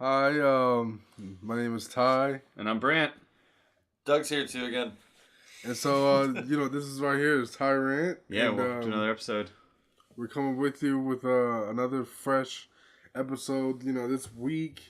Hi, my name is Ty. And I'm Brandt. Doug's here too again. And so, this is right here is Tyrant. Yeah, and, welcome to another episode. We're coming with you with another fresh episode. This week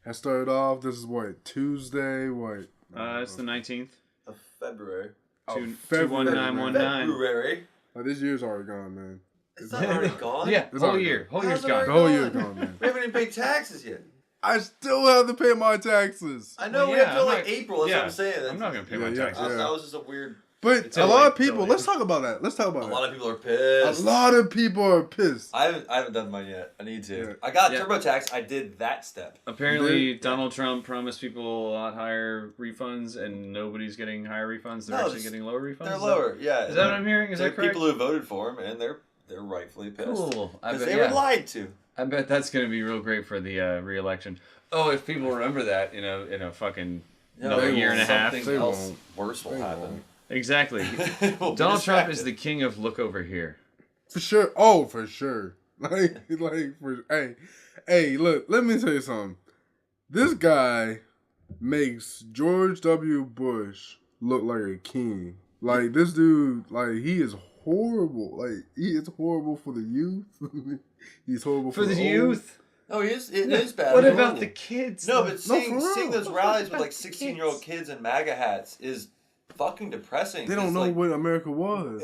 has started off. This is Tuesday? It's the 19th. Of February. February. 21919. February. This year's already gone, man. It's not already gone? Yeah, It's whole already year. gone. Whole year's How's it gone. The already whole year's gone? gone, man. We haven't even paid taxes yet. I still have to pay my taxes. I know, Well, we yeah, have till I'm like not- April. That's yeah, what I'm saying. I'm not going to pay my Yeah, taxes. yeah. That was just a weird... But It's a a lot late of people, delay. let's talk about that. A lot of people are A pissed. lot of people are pissed. I haven't done mine yet. I need to. Yeah. I got Yeah. TurboTax. I did that step. Apparently, Donald Trump promised people a lot higher refunds, and nobody's getting higher refunds. They're No, actually getting lower refunds. They're lower. Yeah. Is that what I'm hearing? Is There that are correct? people who voted for him, and they're rightfully pissed. Cool. I Because bet, they were lied to. I bet that's going to be real great for the re-election. Oh, if people remember that, in a fucking another they year and a won't. half. Something They else won't. worse will They happen. won't. Exactly. We'll be Donald Trump is distracted. the king of look over here. For sure. Oh, for sure. Hey, look, let me tell you something. This guy makes George W. Bush look like a king. Like, this dude, like, he is horrible. Like, he is horrible for the youth. He's horrible for For the old. youth? Oh, it is bad. What It's about horrible. the kids? No, but No, seeing for real. those rallies with like Kids. 16-year-old kids in MAGA hats is fucking depressing. They don't It's know like, what America was.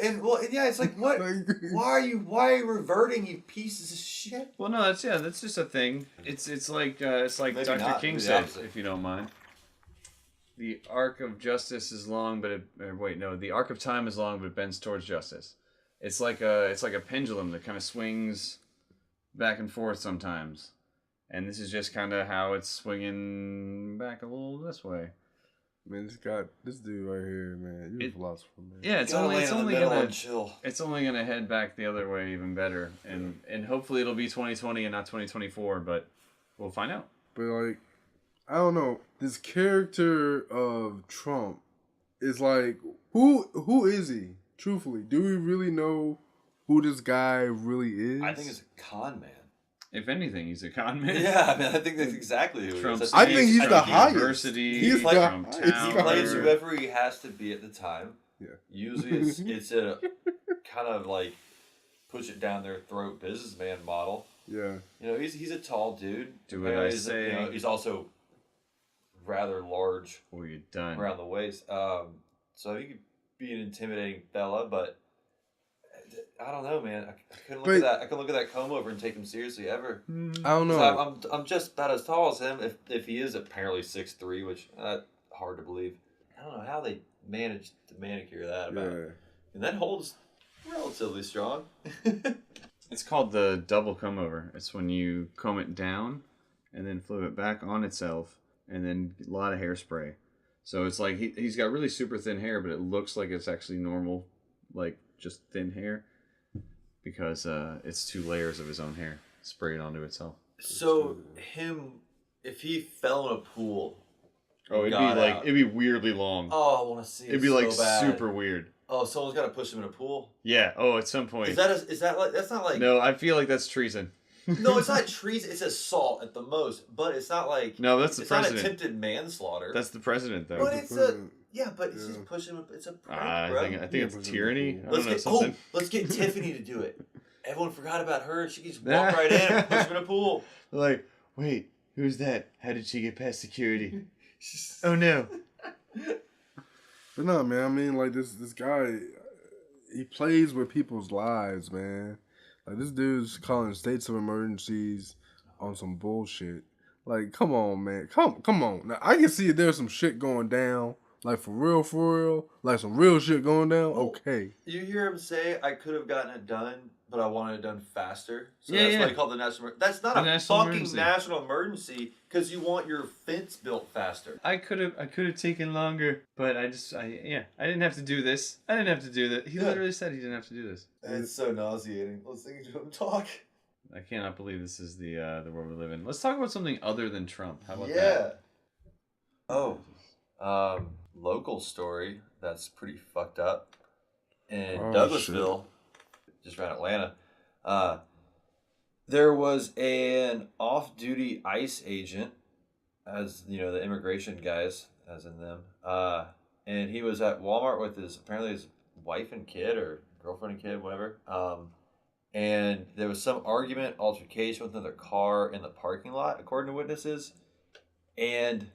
yeah, it's like what? Like- Why are you reverting, you pieces of shit? Well, no, that's just a thing. It's like Maybe Dr. not, King maybe the said, opposite. if you don't mind. The arc of justice is long, the arc of time is long, but it bends towards justice. It's like a pendulum that kind of swings back and forth sometimes, and this is just kind of how it's swinging back a little this way. Man, this dude right here, man. You're a philosopher, man. Yeah, it's Gotta only land in the middle gonna and chill. it's only gonna head back the other way even better, and hopefully it'll be 2020 and not 2024, but we'll find out. But like, I don't know. This character of Trump is like, who is he? Truthfully, do we really know who this guy really is? I think he's a con man. If anything, he's a con man. Yeah, I mean, I think that's exactly who Trump he is. I think he's Trump the highest. University, He's the Trump highest. Tower. He plays whoever he has to be at the time. Yeah. Usually it's a kind of like push it down their throat businessman model. Yeah. He's a tall dude. Do what I He's, say. He's also rather large Or you're done. around the waist. So he could be an intimidating fella, but I don't know, man. I couldn't look at that. I couldn't look at that comb over and take him seriously ever. I don't know. 'Cause I'm just about as tall as him. If he is apparently 6'3", which hard to believe. I don't know how they managed to manicure that about. Yeah. And that holds relatively strong. It's called the double comb over. It's when you comb it down and then flip it back on itself and then a lot of hairspray. So it's like he's got really super thin hair, but it looks like it's actually normal, like just thin hair, because it's 2 layers of his own hair sprayed onto itself. So if he fell in a pool. Oh, got it'd be weirdly long. Oh, I want to see it. It'd be so like bad. super weird. Oh, someone's got to push him in a pool. Yeah. Oh, at some point. Is that like that's not like No, I feel like that's treason. No, it's not treason. It's assault at the most, but it's not like No, that's the it's president. not attempted manslaughter. That's the president, though. But the it's president. but it's just pushing him. It's a prank, I bro. think it's Yeah, tyranny. I don't know, Let's something. let's get Tiffany to do it. Everyone forgot about her. She can just walk right in and push him in a pool. Like, wait, who's that? How did she get past security? Oh no. But no, man. I mean, like this guy, he plays with people's lives, man. Like this dude's calling states of emergencies on some bullshit. Like, come on, man. Come on. Now I can see there's some shit going down. Like for real, like some real shit going down. Okay. You hear him say, "I could have gotten it done, but I wanted it done faster." So Yeah, that's yeah. why he called the national. That's not The a national fucking emergency. national emergency because you want your fence built faster. I could have taken longer, but I didn't have to do this. I didn't have to do that. He Yeah. literally said he didn't have to do this. It's so nauseating listening to him talk. I cannot believe this is the world we live in. Let's talk about something other than Trump. How about Yeah. that? Oh, local story that's pretty fucked up in Oh, Douglasville, just around Atlanta. There was an off-duty ICE agent as you know, the immigration guys, as in them. And he was at Walmart with his wife and kid or girlfriend and kid, whatever. And there was some argument, altercation with another car in the parking lot, according to witnesses. And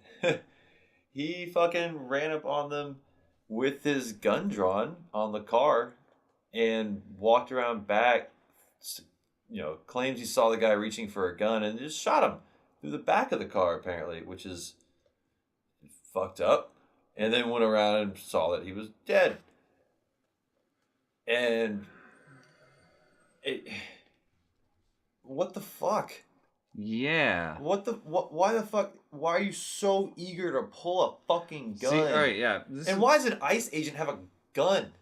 he fucking ran up on them with his gun drawn on the car and walked around back, claims he saw the guy reaching for a gun and just shot him through the back of the car, apparently, which is fucked up. And then went around and saw that he was dead. And what the fuck? Yeah. Why the fuck? Why are you so eager to pull a fucking gun? See, all right, yeah. And why does an ICE agent have a gun?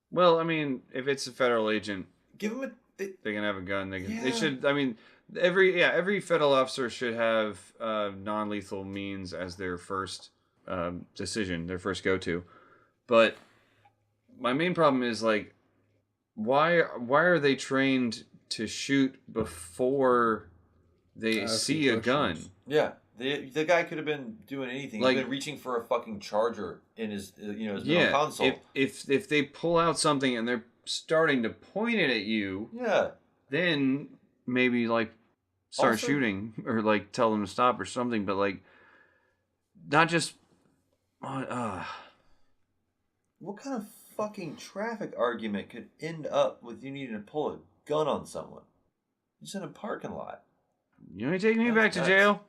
Well, I mean, if it's a federal agent, give them they can have a gun. They should. I mean, every federal officer should have non-lethal means as their first decision, their first go-to. But my main problem is like, why are they trained to shoot before they see a gun? Yeah, the guy could have been doing anything. Like, he's been reaching for a fucking charger in his his middle console. If they pull out something and they're starting to point it at you, then maybe like start shooting or like tell them to stop or something. But like, not just. What kind of fucking traffic argument could end up with you needing to pull a gun on someone? Just in a parking lot. You want to take me back to jail?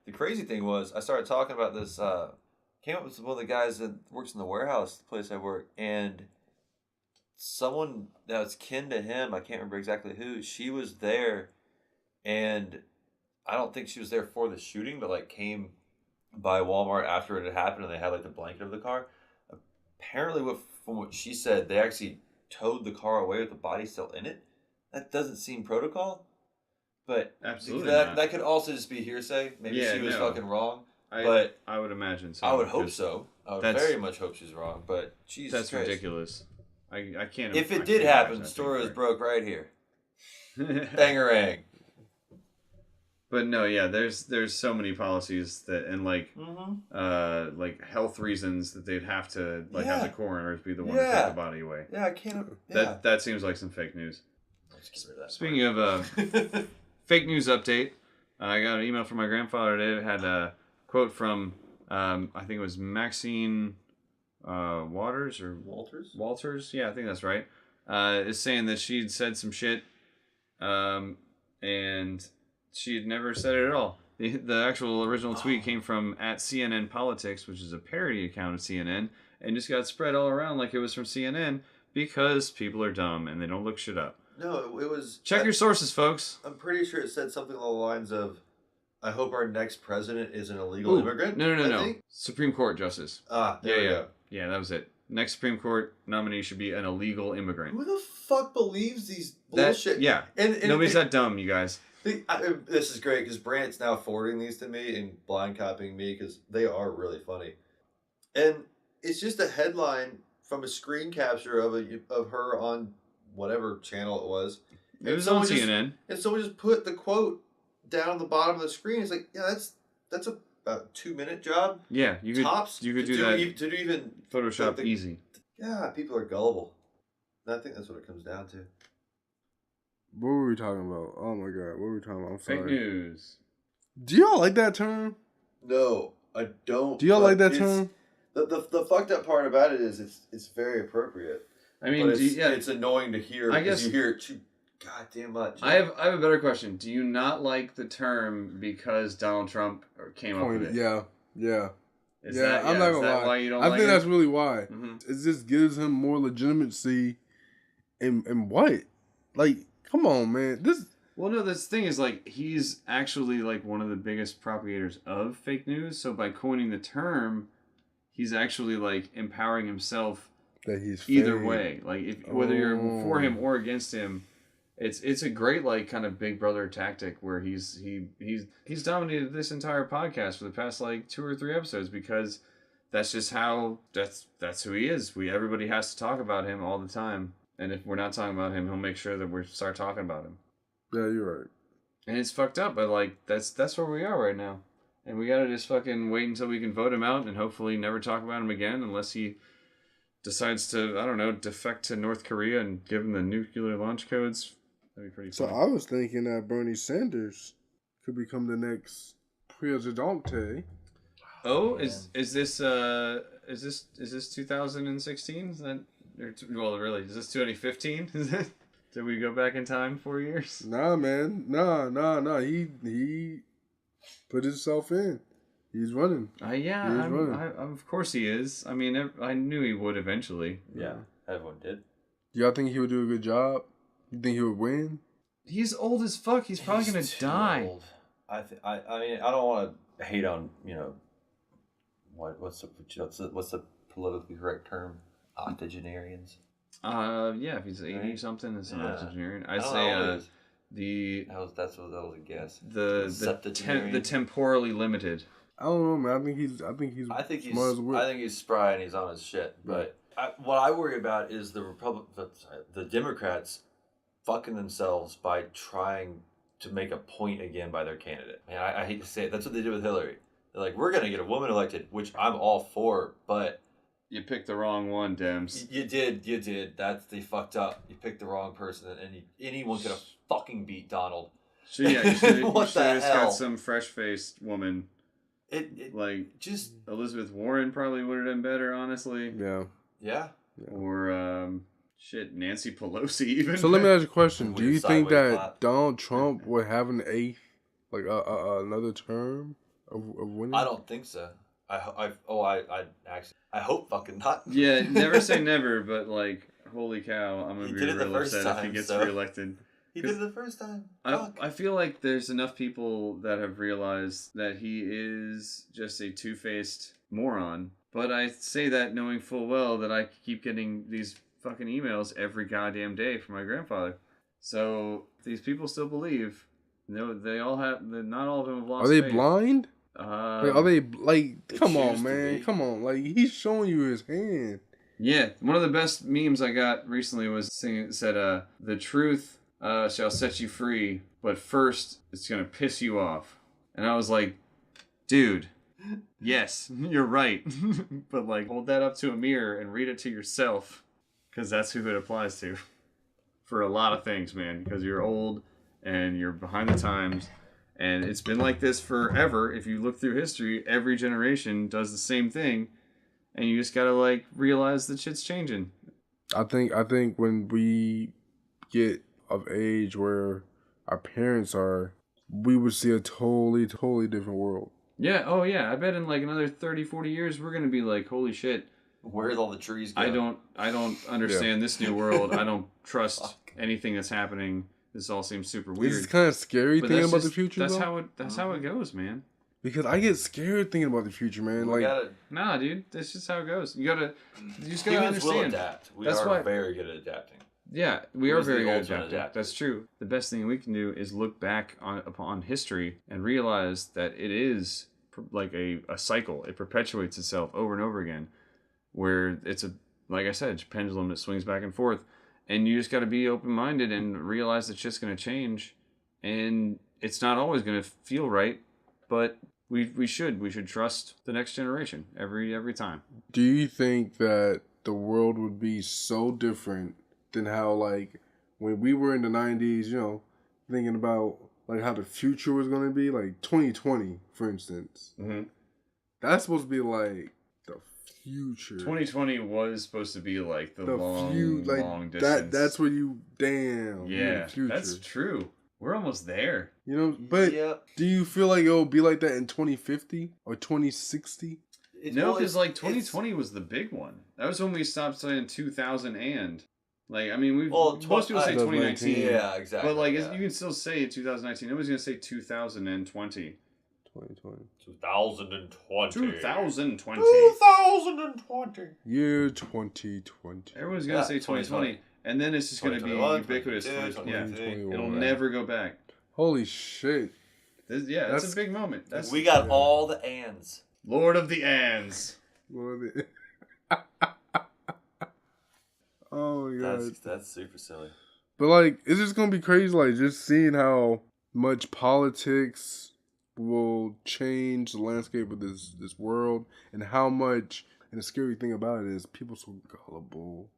The crazy thing was, I started talking about this, came up with one of the guys that works in the warehouse, the place I work, and someone that was kin to him, I can't remember exactly who, she was there, and I don't think she was there for the shooting, but like came by Walmart after it had happened, and they had like the blanket of the car. Apparently, from what she said, they actually towed the car away with the body still in it. That doesn't seem protocol, but absolutely that could also just be hearsay. Maybe she was fucking wrong, but I would imagine so. I would hope so. I would very much hope she's wrong, but Jesus that's Christ. Ridiculous. I can't. If it did happen, the story was broke right here. Bangarang. But no, yeah, there's so many policies that and like like health reasons that they'd have to have the coroners be the one to take the body away. Yeah, I can't. That seems like some fake news. Speaking of fake news update, I got an email from my grandfather today. It had a quote from I think it was Maxine Walters. Yeah, I think that's right. Is saying that she'd said some shit, and she had never said it at all. The actual original tweet came from @CNN Politics, which is a parody account of CNN, and just got spread all around like it was from CNN because people are dumb and they don't look shit up. No, it was... Check your sources, folks. I'm pretty sure it said something along the lines of, I hope our next president is an illegal immigrant. No. Supreme Court Justice. There we go. Yeah, that was it. Next Supreme Court nominee should be an illegal immigrant. Who the fuck believes these bullshit? And nobody's that dumb, you guys. This is great because Brandt's now forwarding these to me and blind copying me because they are really funny. And it's just a headline from a screen capture of her on whatever channel it was. It was on CNN. And someone just put the quote down on the bottom of the screen. It's like, yeah, that's a about 2-minute job. Yeah, you could do that. To do even Photoshop easy. Yeah, people are gullible. And I think that's what it comes down to. What were we talking about? Oh my god, what were we talking about? I'm sorry. Fake news. Do y'all like that term? No, I don't. Do y'all like that term? The fucked up part about it is it's very appropriate. I mean, it's annoying to hear because you hear it too goddamn much. I have a better question. Do you not like the term because Donald Trump came up with it? Yeah. I'm not gonna lie. Why you don't I like think it? that's really why. Mm-hmm. It just gives him more legitimacy. In what? Like, come on, man. Well, no, this thing is like he's actually like one of the biggest propagators of fake news. So by coining the term, he's actually like empowering himself. That he's either way, like whether you're for him or against him, it's a great like kind of Big Brother tactic where he's dominated this entire podcast for the past like 2 or 3 episodes because that's just how that's who he is. Everybody has to talk about him all the time, and if we're not talking about him, he'll make sure that we start talking about him. Yeah, you're right. And it's fucked up, but like that's where we are right now. And we gotta just fucking wait until we can vote him out and hopefully never talk about him again unless he decides to, I don't know, defect to North Korea and give him the nuclear launch codes. That'd be pretty So funny. I was thinking that Bernie Sanders could become the next presidente. Oh, is this 2016? Is that well, really? Is this 2015? Is it? Did we go back in time 4 years? Nah, man. Nah. He put himself in. He's running. Yeah, of course he is. I mean, I knew he would eventually. Yeah, everyone did. Y'all think he would do a good job? You think he would win? He's old as fuck. He's probably gonna die. Old. I mean, I don't want to hate on, what's the politically correct term? Octogenarians. Yeah, if he's 80 something, it's an octogenarian. I'd say that was a guess. The temporally limited. I don't know, man. I think he's smart as a whip. I think he's spry and he's on his shit. But what I worry about is the Democrats fucking themselves by trying to make a point again by their candidate. Man, I hate to say it. That's what they did with Hillary. They're like, we're gonna get a woman elected, which I'm all for, but you picked the wrong one, Dems. You did. They fucked up. You picked the wrong person, and anyone could have fucking beat Donald. So yeah, you should have just hell? got some fresh-faced woman. Just Elizabeth Warren probably would have done better, honestly. Yeah. Or Nancy Pelosi even. So let me ask you a question: do you think that clap. Donald Trump would have an eighth, like another term of winning? I don't think so. I hope fucking not. Yeah, never say never, but like, holy cow, I'm gonna be did it the real first upset if he time, gets so. reelected. He did it the first time. I feel like there's enough people that have realized that he is just a two-faced moron. But I say that knowing full well that I keep getting these fucking emails every goddamn day from my grandfather. So these people still believe. They all have. Not all of them have lost. Are they faith. blind? Are they like? Come on, choose to man. be. Come on. Like he's showing you his hand. Yeah, one of the best memes I got recently was said, "The truth shall set you free, but first it's gonna piss you off." And I was like, "Dude, yes, you're right." But like, hold that up to a mirror and read it to yourself, because that's who it applies to. For a lot of things, man. Because you're old and you're behind the times. And it's been like this forever. If you look through history, every generation does the same thing. And you just gotta, like, realize that shit's changing. I think when we get of age where our parents are, we would see a totally different world. Yeah, oh yeah. I bet in, like, another 30, 40 years, we're gonna be like, holy shit. Where'd all the trees go? I don't understand this new world. I don't trust anything that's happening. This all seems super weird. It's kind of scary But thinking that's about just- the future. That's how it goes, man. Because I get scared thinking about the future, man. Nah, dude, that's just how it goes. You just gotta Humans will understand. adapt. That's why- very good at adapting. Yeah, we are Humans very the good at ultimate adapting. adapters. That's true. The best thing we can do is look back upon history and realize that it is like a cycle. It perpetuates itself over and over again, where it's like I said, it's a pendulum that swings back and forth. And you just got to be open-minded and realize that shit's going to change. And it's not always going to feel right, but we should trust the next generation every time. Do you think that the world would be so different than how, like, when we were in the 90s, thinking about, like, how the future was going to be? Like, 2020, for instance. Mm-hmm. That's supposed to be, like, the future. 2020 was supposed to be like the long distance. That's where you Yeah, the future. that's true. We're almost there. But Yep. do you feel like it'll be like that in 2050 or 2060? No, because like 2020 was the big one. That was when we stopped saying 2000 and. Like, I mean, most people say 2019. Yeah, exactly. But like, you can still say 2019. Nobody's gonna say 2020. 2020. 2020. Year 2020. Everyone's gonna say 2020. And then it's just going to be ubiquitous. 2022, It'll never go back. Holy shit. That's a big moment. We got all the ands. Lord of the Ands. Oh my god. That's super silly. But like, it's just going to be crazy, like, just seeing how much politics will change the landscape of this world, and how much. And the scary thing about it is people so gullible.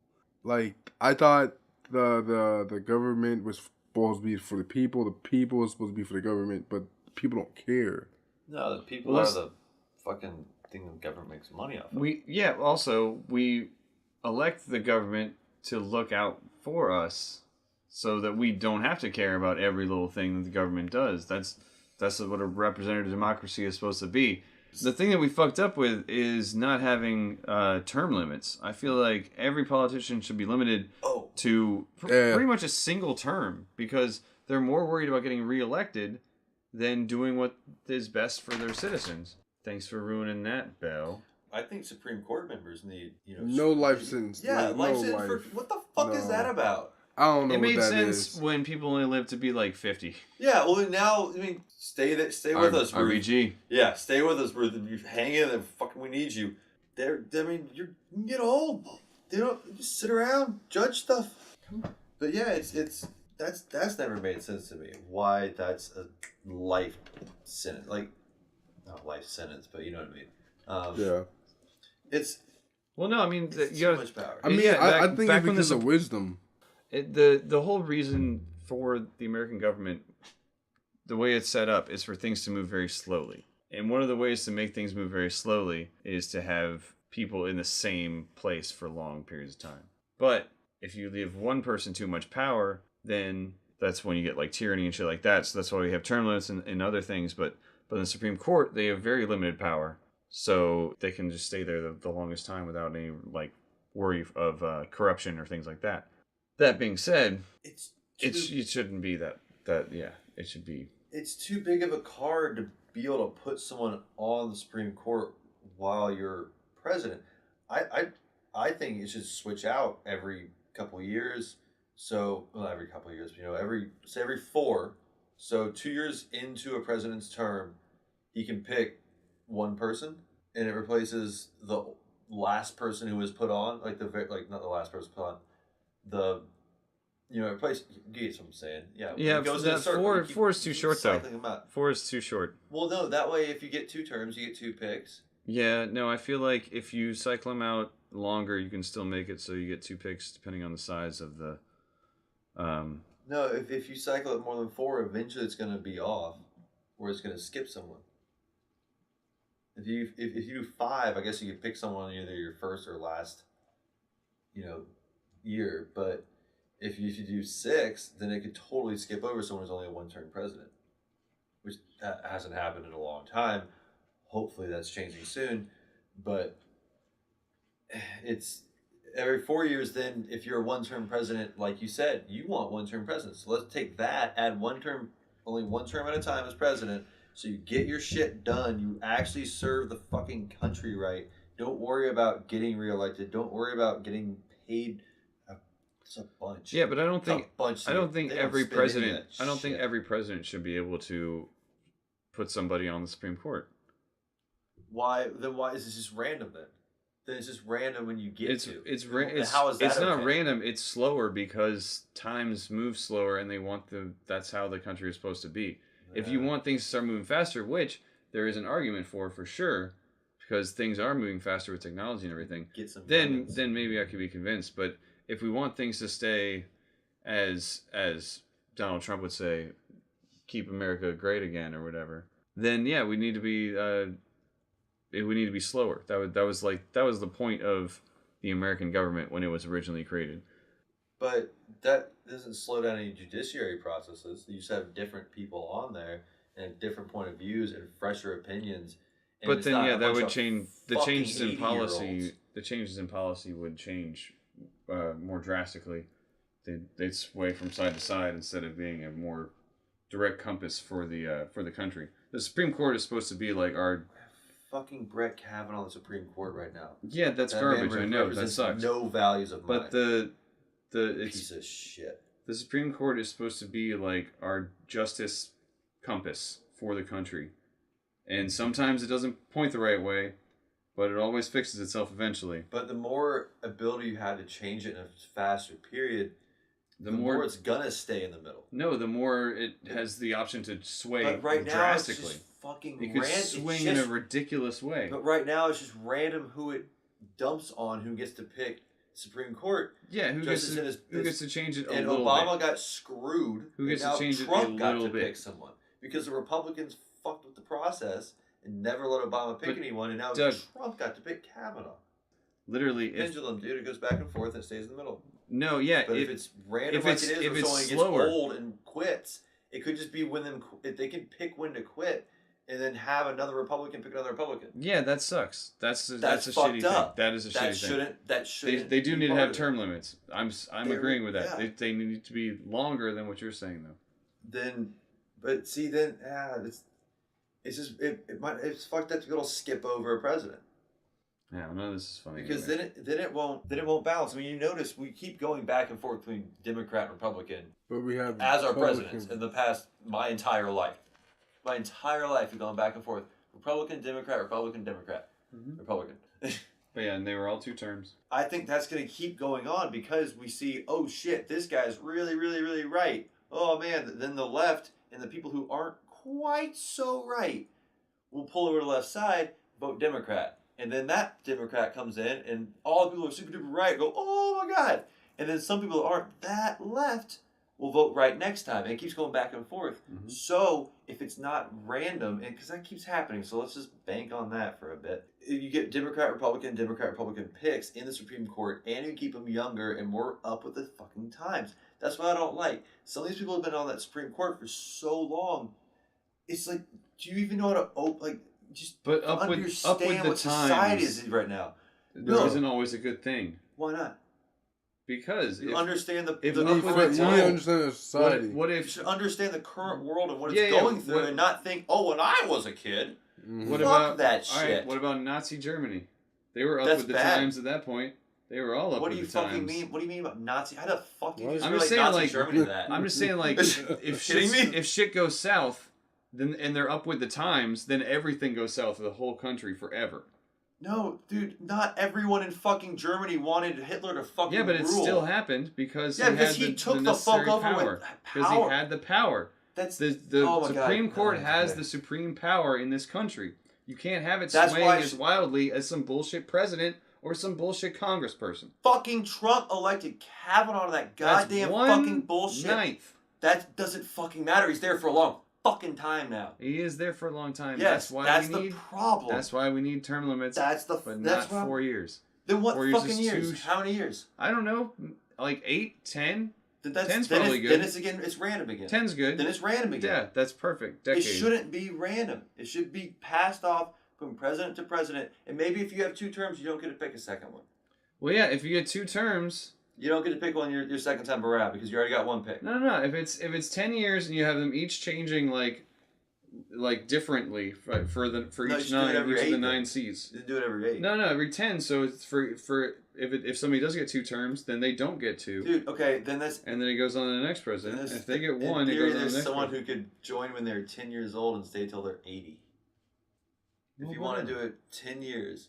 Like I thought the government was supposed to be for the people. The people was supposed to be for the government, but people don't care. No, the people are the fucking thing the government makes money off of. Also we elect the government to look out for us so that we don't have to care about every little thing that the government does. That's what a representative democracy is supposed to be. The thing that we fucked up with is not having term limits. I feel like every politician should be limited to pretty much a single term, because they're more worried about getting reelected than doing what is best for their citizens. Thanks for ruining that, Bell. I think Supreme Court members need, no life sentence. Yeah, life sentence. For, what the fuck is that about? I don't know. It made what that sense is. when people only lived to be like 50. Yeah, well now, I mean, stay with us, Ruth. RBG. Yeah, stay with us, Ruth. If you hang in there, fucking we need you. You can get old. They don't just sit around, judge stuff. But yeah, that's never made sense to me. Why that's a life sentence. Like, not life sentence, but you know what I mean. Yeah. It's... Well, no, I mean... It's too much power. I mean, I think it's because of wisdom. The whole reason for the American government, the way it's set up, is for things to move very slowly. And one of the ways to make things move very slowly is to have people in the same place for long periods of time. But if you give one person too much power, then that's when you get like tyranny and shit like that. So that's why we have term limits and other things. But in the Supreme Court, they have very limited power. So they can just stay there the longest time without any like worry of corruption or things like that. That being said, it shouldn't be that it should be. It's too big of a card to be able to put someone on the Supreme Court while you're president. I think it should switch out every couple of years. So, well, not every couple of years, but every 4. So 2 years into a president's term, he can pick one person, and it replaces the last person who was put on, not the last person put on, replace. You get what I'm saying? Yeah. Yeah. Four is too short though. 4 is too short. Well, no. That way, if you get 2 terms, you get 2 picks. Yeah. No, I feel like if you cycle them out longer, you can still make it so you get 2 picks depending on the size of the. No, if you cycle it more than 4, eventually it's going to be off, or it's going to skip someone. If you do 5, I guess you could pick someone either your first or last, year. But if you do 6, then it could totally skip over someone who's only a 1-term president, which that hasn't happened in a long time. Hopefully that's changing soon. But it's every 4 years. Then if you're a 1-term president, like you said, you want 1-term presidents. So let's take that, add 1 term, only 1 term at a time as president. So you get your shit done. You actually serve the fucking country right. Don't worry about getting reelected. Don't worry about getting paid. It's a bunch. Yeah, but I don't think every president should be able to put somebody on the Supreme Court. Why? Then why is this just random then? Then it's just random when you get to. How is that? It's not random. It's slower because times move slower, and they want that's how the country is supposed to be. If you want things to start moving faster, which there is an argument for sure, because things are moving faster with technology and everything, then maybe I could be convinced. But if we want things to stay as Donald Trump would say, keep America great again or whatever, then yeah, we need to be slower. That was the point of the American government when it was originally created. But that doesn't slow down any judiciary processes. You just have different people on there and different point of views and fresher opinions. And but then, yeah, that would change. The changes in policy. The changes in policy would change more drastically. They'd sway from side to side instead of being a more direct compass for the country. The Supreme Court is supposed to be like our. Fucking Brett Kavanaugh on the Supreme Court right now. Yeah, that's garbage. I know that sucks. No values of mine. But it's piece of shit. The Supreme Court is supposed to be like our justice compass for the country. And sometimes it doesn't point the right way, but it always fixes itself eventually. But the more ability you have to change it in a faster period, the more it's gonna stay in the middle. No, the more it has the option to sway but right now, drastically. It's just fucking it could swing in a ridiculous way. But right now, it's just random who it dumps on, who gets to pick Supreme Court. Yeah, who gets to change it a little bit. And Obama got screwed. Who gets to change Trump it a little got to bit. pick someone. Because the Republicans fucked with the process and never let Obama pick anyone, and now Doug, Trump got to pick Kavanaugh. Literally, pendulum, dude. It goes back and forth and stays in the middle. No, yeah. But if it's random like it is, where someone gets old and quits, it could just be when they can pick when to quit, and then have another Republican pick another Republican. Yeah, that sucks. That's a shitty thing. That is a shitty thing. That shouldn't. They do need to have term limits. I'm agreeing with that. Yeah. They need to be longer than what you're saying, though. It's fucked up to go skip over a president. Yeah, none of this is funny. Because anyway. then it won't balance. I mean, you notice we keep going back and forth between Democrat and Republican. But we have as our presidents in the past my entire life. My entire life, we've gone back and forth. Republican, Democrat, Republican, Democrat, Republican. But yeah, and they were all 2 terms. I think that's going to keep going on because we see, oh shit, this guy's really, really, really right. Oh man, then the left and the people who aren't quite so right will pull over to the left side, vote Democrat. And then that Democrat comes in and all the people who are super duper right go, oh my God. And then some people that aren't that left will vote right next time. And it keeps going back and forth. Mm-hmm. So if it's not random, and because that keeps happening, so let's just bank on that for a bit. You get Democrat, Republican picks in the Supreme Court, and you keep them younger and more up with the fucking times. That's what I don't like. Some of these people have been on that Supreme Court for so long. It's like, do you even know how to just but up understand with the what times, society is right now? There isn't always a good thing. Why not? Because you understand the understand the society. What if you should understand the current world and what it's going through, and not think, oh, when I was a kid, what fuck about that shit? Right, what about Nazi Germany? They were up with the times at that point. They were all up with the times. What do you fucking mean? What do you mean about Nazi? How the fuck do you just I'm relate just saying, Nazi Germany to that? I'm just saying, like, if shit goes south, then and they're up with the times, then everything goes south for the whole country forever. No, dude, not everyone in fucking Germany wanted Hitler to fucking rule. Yeah, but it still happened because he took the fuck over with power. Because he had the power. That's the Supreme Court has the supreme power in this country. You can't have it swaying as wildly as some bullshit president or some bullshit congressperson. Fucking Trump elected Kavanaugh to that goddamn fucking bullshit. 1/9. That doesn't fucking matter. He's there for a long fucking time now. He is there for a long time. Yes, that's the problem. That's why we need term limits. But not 4 years. Then what 4 years fucking years? How many years? I don't know. Like 8, 10. Then 10's probably good. Then it's random again. 10's good. Then it's random again. Yeah, that's perfect. Decade. It shouldn't be random. It should be passed off from president to president. And maybe if you have 2 terms, you don't get to pick a second one. Well, yeah, if you get 2 terms, you don't get to pick one your second time around because you already got 1 pick. No. If it's 10 years and you have them each changing like differently for each of the 9 C's. You do it every 8. No, every 10. So it's for if somebody does get 2 terms, then they don't get 2. Dude, okay, then that's and then it goes on to the next president. If they get 1, in it theory, goes on to the next. There's someone who could join when they're 10 years old and stay till they're 80. If you want to do it 10 years,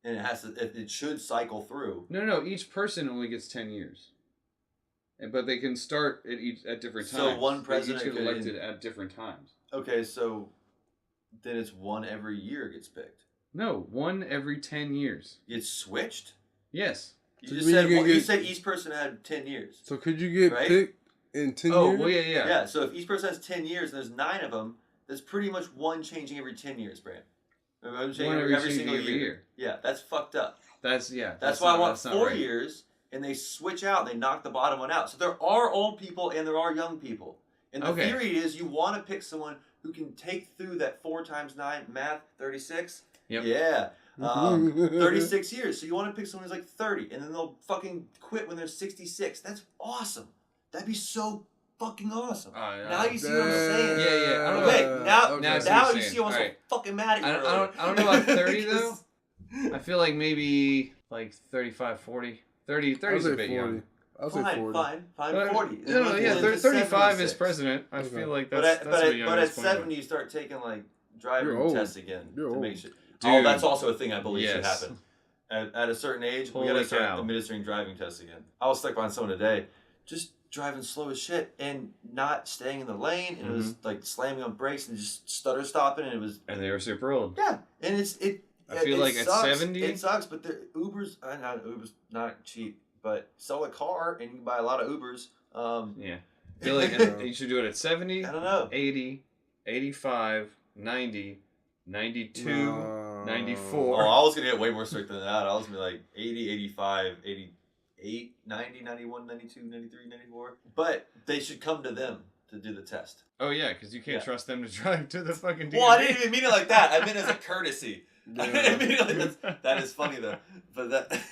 and it should cycle through. No. Each person only gets 10 years. But they can start at different times. So one president they each get elected at different times. Okay, so then it's 1 every year gets picked. No, 1 every 10 years. It's switched? Yes. You said each person had 10 years. So could you get picked in 10 years? Oh, well, yeah. Yeah, so if each person has 10 years and there's 9 of them, that's pretty much 1 changing every 10 years, Brandt. One every single year. Yeah, that's fucked up. That's why I want 4 years, and they switch out. They knock the bottom one out. So there are old people and there are young people. And the theory is you want to pick someone who can take through that 4 times 9 math, 36. Yep. Yeah. 36 years. So you want to pick someone who's like 30, and then they'll fucking quit when they're 66. That's awesome. That'd be so fucking awesome. Now you see what I'm saying. Yeah. Now you see what's so fucking mad at you. I don't know about 30 though. I feel like maybe like 35, 40. 30 is a bit young. I'll say 40. Fine, 40. No, yeah, 35 is president. I feel like that's a young. But at 70, you start taking like driving tests again to make sure. Dude. Oh, that's also a thing I believe should happen. At a certain age, we gotta start cow. administering driving tests again. I was stuck behind someone today. Just driving slow as shit and not staying in the lane, and it was like slamming on brakes and just stutter stopping, and it was. And they were super old. Yeah, and I feel like at 70, it sucks. But the Ubers, not cheap, but sell a car and you can buy a lot of Ubers. Yeah, I feel like you should do it at 70. I don't know. 80, 85, 90, 92, 94. Oh, I was going to get way more strict than that. I was going to be like 80, 85, 88, 90, 91, 92, 93, 94. But they should come to them to do the test. Oh, yeah, because you can't trust them to drive to the fucking DMV. Well, I didn't even mean it like that. I meant as a courtesy. Yeah. I didn't mean it like that is funny, though. But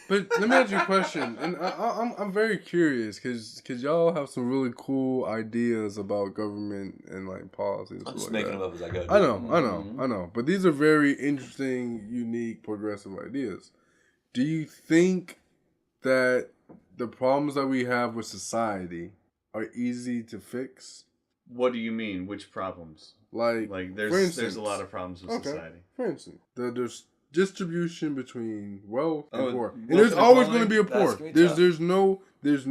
let me ask you a question. And I'm very curious because y'all have some really cool ideas about government and like policies. I'm just like making that. them up as I go. I know. But these are very interesting, unique, progressive ideas. Do you think that the problems that we have with society are easy to fix? What do you mean? Which problems? Like there's a lot of problems with society. For instance, there's distribution between wealth and poor. And wealth there's always going to inequality? be a poor. That's There's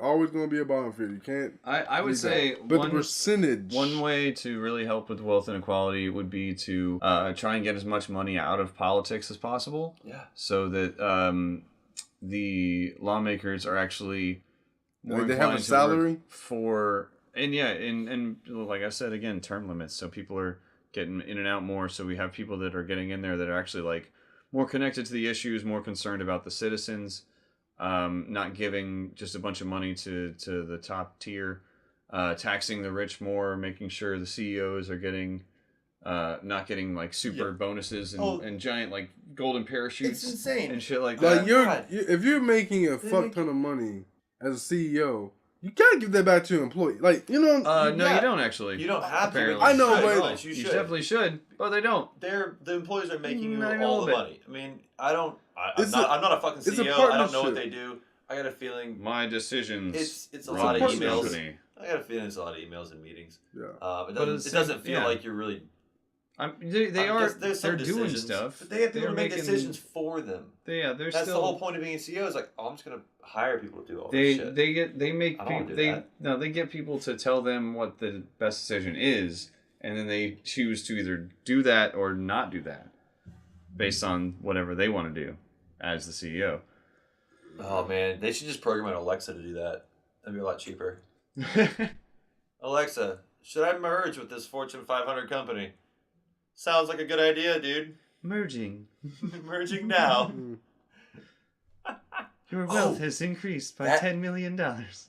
always going to be a bottom feeder. You can't. I would say but the percentage. One way to really help with wealth inequality would be to try and get as much money out of politics as possible. Yeah. So that the lawmakers are actually more Like they have a salary for. And yeah, and like I said again, term limits. So people are getting in and out more. So we have people that are getting in there that are actually like more connected to the issues, more concerned about the citizens, not giving just a bunch of money to the top tier, taxing the rich more, making sure the CEOs are getting not getting like super bonuses and giant like golden parachutes. It's insane and shit like that. Like if you're making a fuck ton of money as a CEO. You gotta give that back to your employee. Like, you know... No, you don't actually. You don't have apparently. to. I know, but... You definitely should, but they don't. The employees are making you Not all the bit. money. I mean, I'm not a fucking CEO. I don't know what they do. I got a feeling... My decisions. It's a lot of emails. Company. I got a feeling it's a lot of emails and meetings. Yeah. It doesn't feel like you're really... They're doing stuff. But they have people to make decisions for them. That's the whole point of being a CEO. Is like, I'm just gonna hire people to do all this shit. They get people to tell them what the best decision is, and then they choose to either do that or not do that, based on whatever they want to do, as the CEO. Oh man, they should just program an Alexa to do that. That'd be a lot cheaper. Alexa, should I merge with this Fortune 500 company? Sounds like a good idea, dude. Merging. Merging now. Your wealth has increased by $10 million.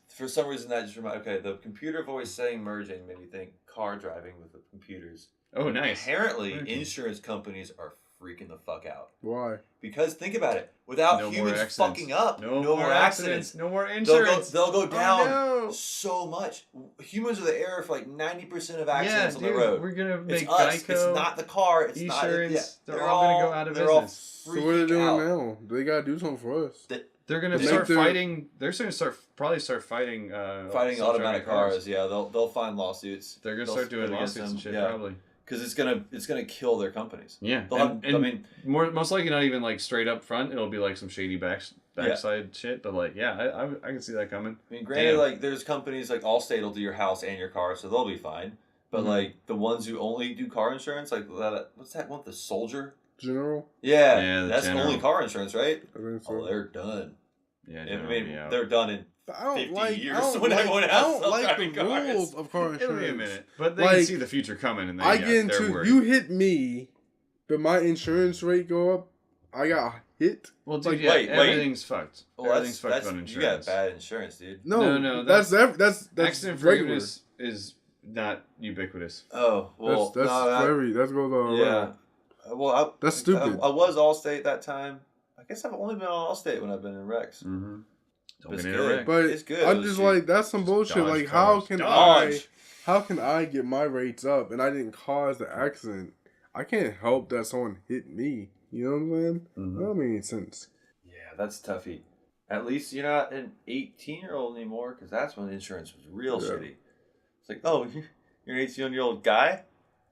For some reason, that just reminded me. Okay, the computer voice saying merging made me think car driving with the computers. Oh, nice. Apparently, insurance companies are freaking the fuck out. Why? Because think about it. Without humans fucking up, no more accidents. No more insurance. They'll go down so much. Humans are the error for like 90% of accidents on the road. We're going to make it's us. Geico. It's not the car. It's insurance. not. They're all going to go out of business. So what are they doing now? They got to do something for us. They're going to start fighting. They're going to probably start fighting. Fighting automatic cars. Yeah, they'll find lawsuits. They're going to start doing lawsuits and shit, probably. Because it's gonna kill their companies. Yeah, most likely not even like straight up front. It'll be like some shady backside shit. But like, I can see that coming. I mean, granted, like there's companies like Allstate will do your house and your car, so they'll be fine. But like the ones who only do car insurance, like what's that one? The Soldier General. Yeah, that's only car insurance, right? I think so. Oh, they're done. Yeah, they're done in. I don't 50 like. years I don't when like, everyone I has don't like the self-driving rules cars. of car insurance. It'll be a minute, but they Like, can see the future coming, and they, I get into they're worried. you hit me, but my insurance rate go up. I got hit. Well, dude, wait. everything's fucked. Well, Everything's fucked on insurance. You got bad insurance, dude. No, that's accident regular. forgiveness is not ubiquitous. Oh, well, that's that goes on. Yeah. Well, that's stupid. I was Allstate that time. I guess I've only been on Allstate when I've been in Rex. Mm-hmm. It's good. But it's good. I'm just like, that's some bullshit. Like, how can I get my rates up and I didn't cause the accident? I can't help that someone hit me. You know what I'm saying? Mm-hmm. That don't make any sense. Yeah, that's toughy. At least you're not an 18-year-old anymore, because that's when insurance was real shitty. It's like, oh, you're an 18-year-old guy?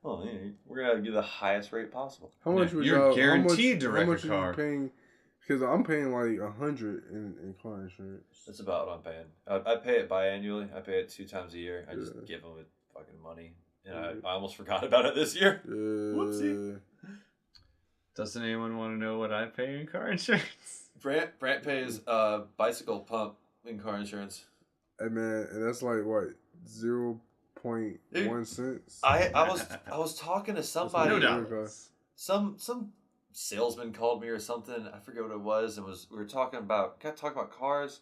Oh, yeah, we're gonna give you the highest rate possible. How much you're guaranteed to wreck a car? Are you paying Because I'm paying like $100 in car insurance. That's about what I'm paying. I pay it biannually. I pay it 2 times a year. I just give them it fucking money. And I almost forgot about it this year. Whoopsie. Doesn't anyone want to know what I pay in car insurance? Brandt pays bicycle pump in car insurance. Hey man, and that's like what 0.1 cents. I was talking to somebody. No doubt. Some salesman called me or something. I forget what it was, and we were talking about cars,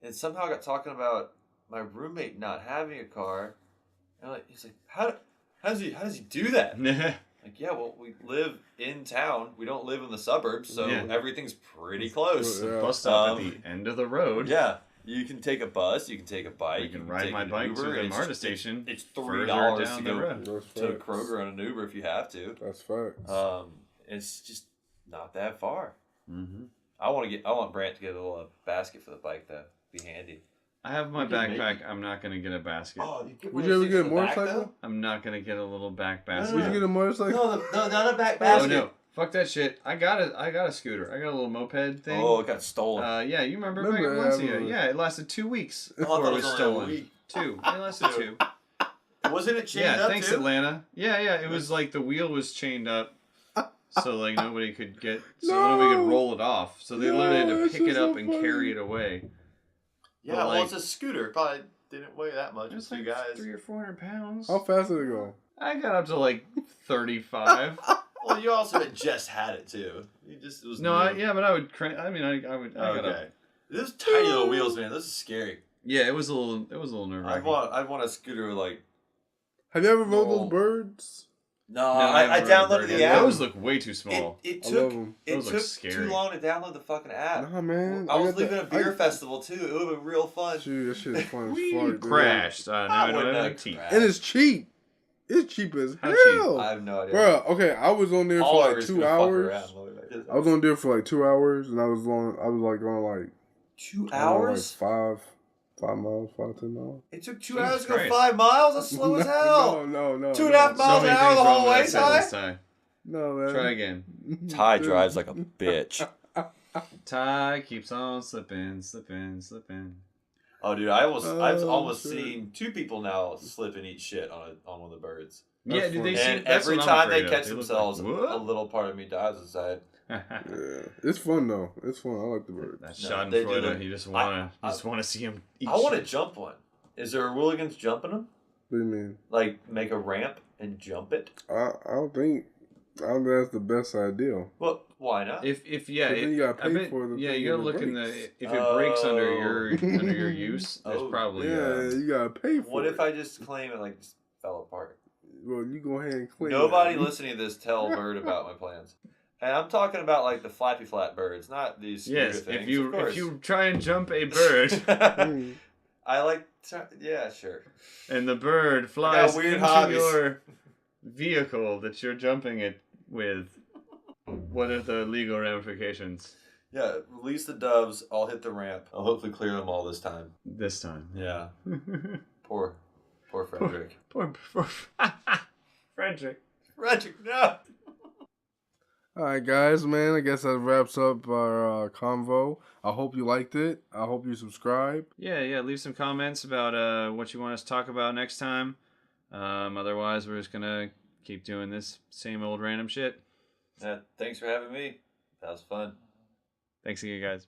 and somehow got talking about my roommate not having a car. And he's like, how does he do that? Like, yeah, well, we live in town. We don't live in the suburbs, so everything's pretty close. The bus stop at the end of the road. Yeah. You can take a bus, you can take a bike. You can ride my bike to the MARTA station. It's $3 to go to Kroger on an Uber if you have to. That's facts. It's just not that far. Mm-hmm. I want Brandt to get a little basket for the bike though. Be handy. I have my backpack. I'm not gonna get a basket. Oh, would you ever get a motorcycle? I'm not gonna get a little back basket. Would you get a motorcycle? No, not a back basket. Oh no. Fuck that shit. I got a scooter. I got a little moped thing. Oh, it got stolen. Yeah, you remember back in Valencia. Yeah, it lasted 2 weeks before it was stolen. 2. It lasted 2. Wasn't it chained up Yeah, thanks too? Atlanta. Yeah. It was like the wheel was chained up. So like nobody could nobody could roll it off. So they literally had to pick it up and carry it away. Yeah, but, well, it's a scooter. Probably didn't weigh that much. It's two like guys. 300 or 400 pounds. How fast did it go? I got up to like 35. Well, you also had just had it too. It was but I would crank. I mean, I would. I got up. Okay. Those tiny little wheels, man. Those are scary. Yeah, it was a little nerve wracking. I'd want a scooter like. Have you ever rode those birds? No, I downloaded the app. Those look way too small. It took scary. too long to download the fucking app. Nah, man. I was leaving a beer festival too. It would have been real fun. Shoot, that shit is fun as We fuck. crashed. Now I don't have teeth. And it's cheap. It's cheap as hell. Cheap? I have no idea. Bro, okay, I was on there for like 2 hours. I was on there for like 2 hours, and I was going like 2 hours? Like 5 miles, 10 miles. It took 2 hours to go 5 miles? That's slow as hell. No. 2.5 miles an hour the whole way, Ty? No, man. Try again. Ty drives like a bitch. Ty keeps on slipping. Oh, dude, I've almost seen 2 people now slip and eat shit on one of the birds. Yeah, did they see? And every time they catch themselves, a little part of me dies inside. Yeah, it's fun though. It's fun. I like the birds. That Schadenfreude. You just want to see him eat. I want to jump one. Is there a rule against jumping them? What do you mean? Like make a ramp and jump it? I don't think that's the best idea. Well, why not? If then you gotta pay for the you gotta look in the if it breaks under your use, there's probably you gotta pay for it. What if I just claim it like just fell apart? Well, you go ahead and claim Nobody listening to this tell Bird about my plans. And I'm talking about like the flappy flat birds, not these scooter things. If you try and jump a bird, I like sure. And the bird flies into hobbies. your vehicle that you're jumping it with. What are the legal ramifications? Yeah, release the doves. I'll hit the ramp. I'll hopefully clear them all this time. This time. Yeah. Poor Frederick. Poor Frederick. Frederick, no. Alright guys, man, I guess that wraps up our convo. I hope you liked it. I hope you subscribe. Yeah, leave some comments about what you want us to talk about next time. Otherwise, we're just going to keep doing this same old random shit. Yeah, thanks for having me. That was fun. Thanks again, guys.